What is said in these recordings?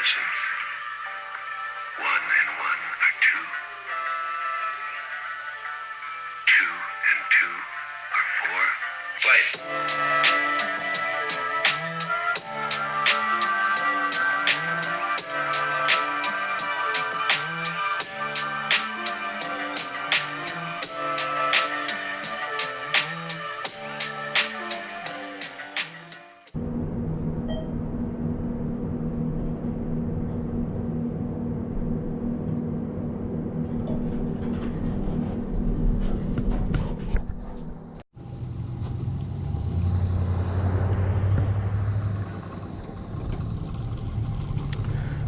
listen. 1 and 1 are 2. 2 and 2 are 4. Play.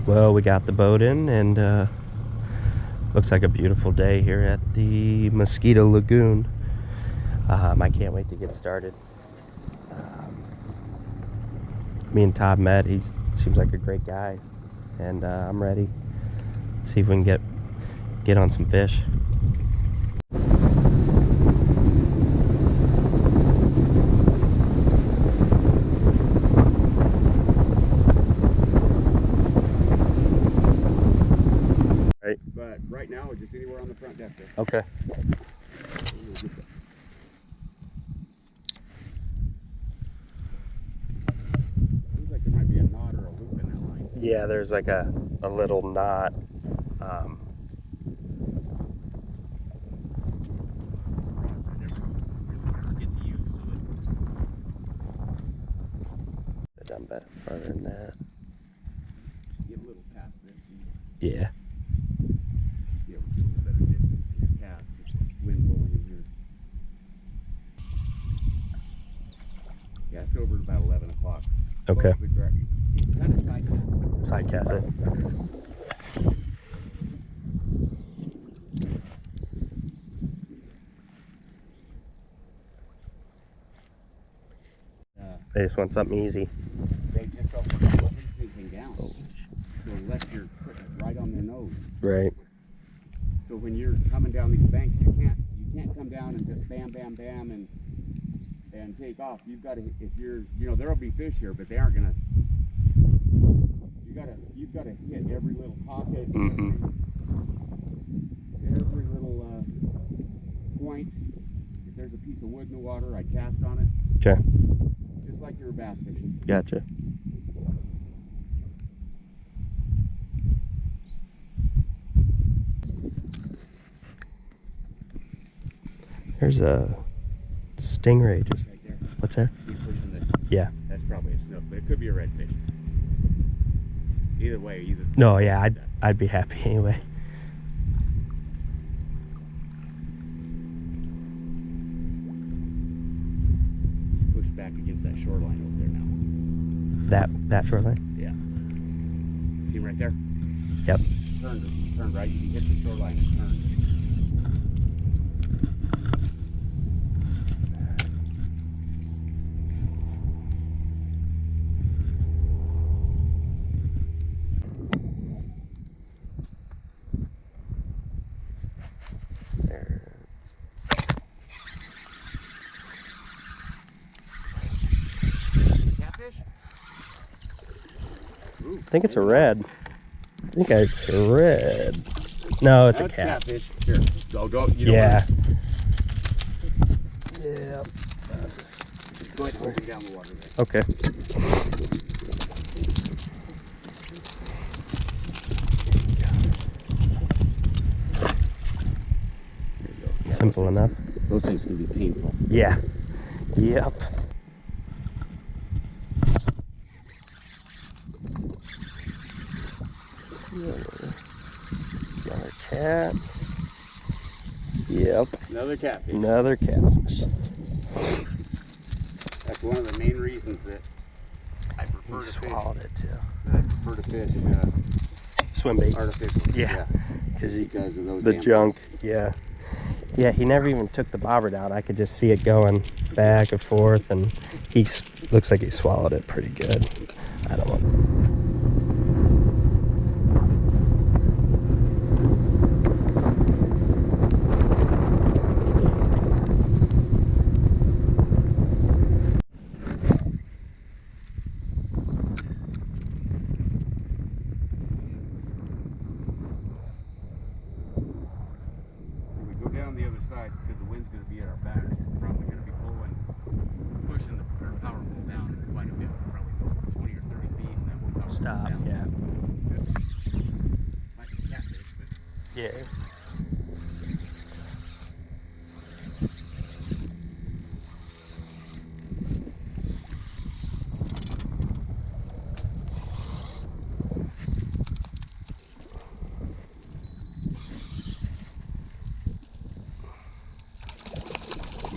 Well, we got the boat in, and looks like a beautiful day here at the Mosquito Lagoon. I can't wait to get started. Me and Todd met. He seems like a great guy, and I'm ready. See if we can get on some fish. But right now, just anywhere on the front deck there. Okay. Seems like there might be a knot or a loop in that line. Yeah, there's like a little knot. I've done better further than that. Get a little past this. Yeah. Yeah, we get a little better distance to your cast. It's wind blowing in here. Yeah, it's over at about 11 o'clock. Okay. Kind of side cast. Side cast it. They just want something easy. They just don't put anything down. Oh. So unless you're putting it right on their nose. Right. So when you're coming down these banks, you can't come down and just bam, bam, bam and take off. You've got to, if you're, there'll be fish here, but they aren't gonna. You've got to hit every little pocket, every little point. If there's a piece of wood in the water, I cast on it. Okay. Just like you were bass fishing. Gotcha. There's a stingray. Just Right there. what's there? Keep pushing the. Yeah. That's probably a snook, but it could be a redfish. Either way, either. No, yeah, I'd be happy anyway. Push back against that shoreline over there now. That shoreline? Yeah. See him right there? Yep. Turn right. You hit the shoreline and turn. Catfish? Ooh, I think it's a red. I think it's a red. No, it's a cat. Catfish. Here, go. Yeah. Yeah. Go ahead and hold him down the water there. Okay. Simple enough. Those things can be painful. Yeah. Yep. Another cat. Yep. Another catfish. Another catfish. That's one of the main reasons that I prefer He to fish. swallowed it too. I prefer to fish Swim bait. artificial. Yeah. Because of those The damn junk. things. Yeah. Yeah, he never even took the bobber down. I could just see it going back and forth, and looks like he swallowed it pretty good. I don't know. be at our backs. We're probably going to be pushing our power pole down quite a bit. We'll probably go 20 or 30 feet, and then we'll power Stop, pole down. yeah. Might be catfish, but Yeah.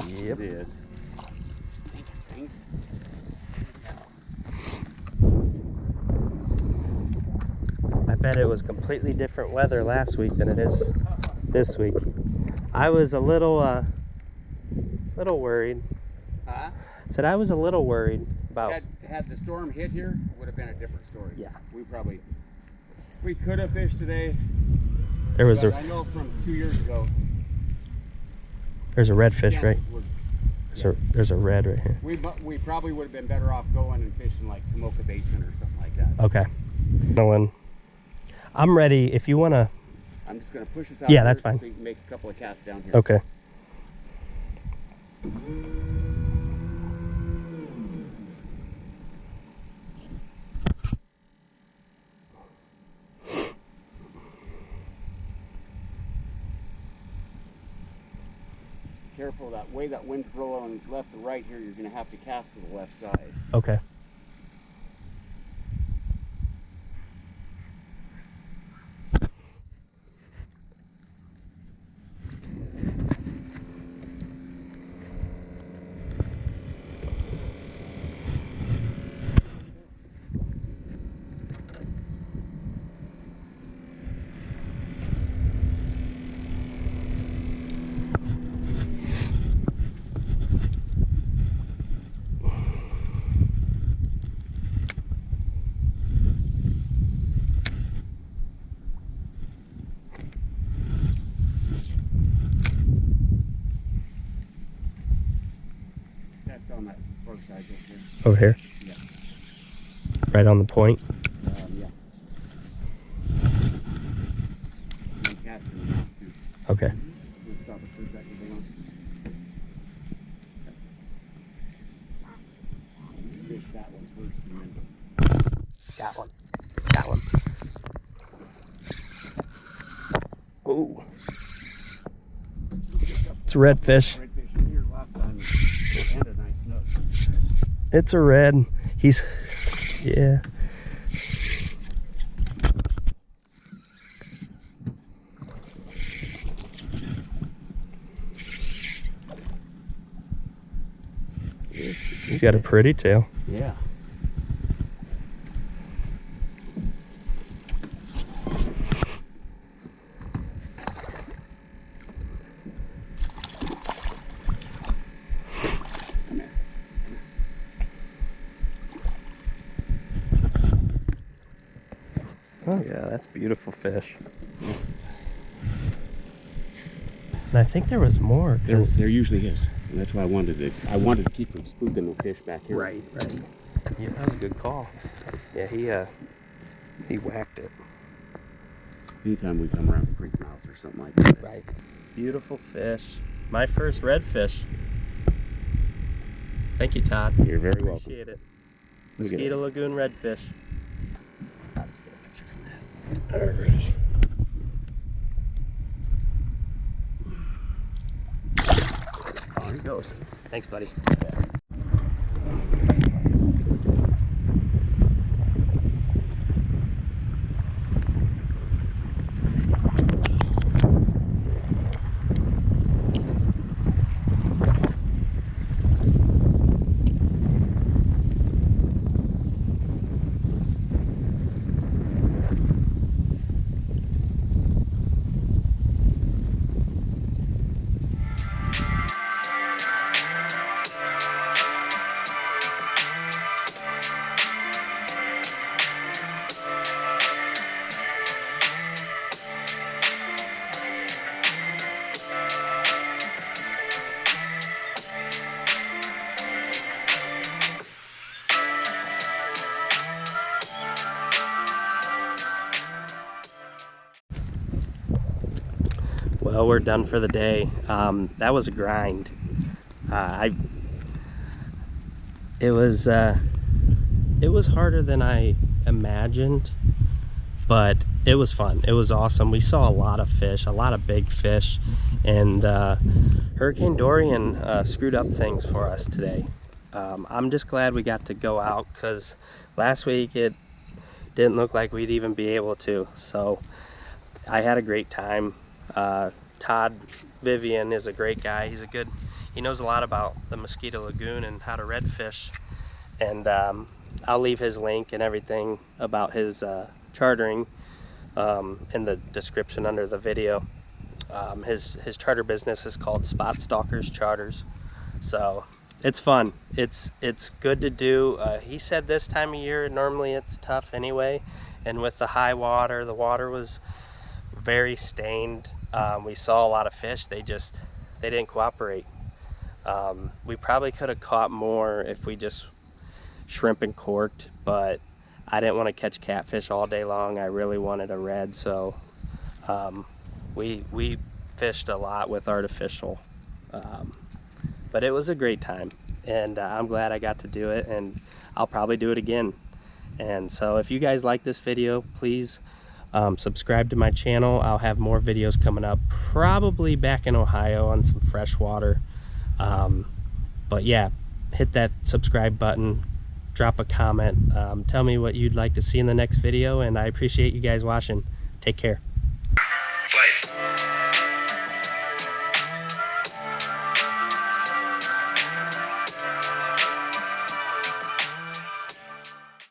Yep. it is. Stinky things. I bet it was completely different weather last week than it is this week. I was a little worried. Huh? Said I was a little worried about. Had the storm hit here, it would have been a different story. Yeah. We could have fished today. There was I know from 2 years ago. There's a redfish, chances right? were- There's a red right here. We probably would have been better off going and fishing like Tomoka Basin or something like that. Okay. Nolan, I'm ready. If you wanna. I'm just gonna push us out. Yeah, that's here fine. So you can make a couple of casts down here. Okay. Careful that way that wind's blowing left to right here. You're gonna have to cast to the left side. Okay. Cast on that far side right here. Over here. Yeah. Right on the point. Yeah. I'm casting now too. Okay. We'll stop it for a second. Hang on. Fish that one first and then. Got one. Got one. Ooh. It's a redfish. Redfish in here last time and a nice snook. It's a red. He's, yeah. He's got a pretty tail. Yeah. Oh yeah, that's beautiful fish. And I think there was more. There usually is. And that's why I wanted to keep from spooking the fish back here. Right. Yeah, that was a good call. Yeah, he whacked it. Anytime we come around the creek mouth or something like that. Right. Beautiful fish. My first redfish. Thank you, Todd. You're very welcome. Appreciate it. Let me get Mosquito Lagoon redfish. Let's get a picture from that. Alrighty. On it goes. Thanks, buddy. Well, we're done for the day. That was a grind. It was harder than I imagined, but it was fun. It was awesome. We saw a lot of fish, a lot of big fish, and Hurricane Dorian screwed up things for us today. I'm just glad we got to go out, because last week it didn't look like we'd even be able to. So I had a great time. Todd Vivian is a great guy. He knows a lot about the Mosquito Lagoon and how to redfish, and I'll leave his link and everything about his chartering in the description under the video. His charter business is called Spot Stalkers Charters, so it's fun. It's good to do. He said this time of year normally it's tough anyway, and with the high water, the water was very stained. We saw a lot of fish. They didn't cooperate. We probably could have caught more if we just shrimp and corked, but I didn't want to catch catfish all day long. I really wanted a red, so we fished a lot with artificial. But it was a great time, and I'm glad I got to do it, and I'll probably do it again. And so if you guys like this video, please subscribe to my channel. I'll have more videos coming up, probably back in Ohio on some freshwater. But yeah, hit that subscribe button, drop a comment, tell me what you'd like to see in the next video, and I appreciate you guys watching. Take care.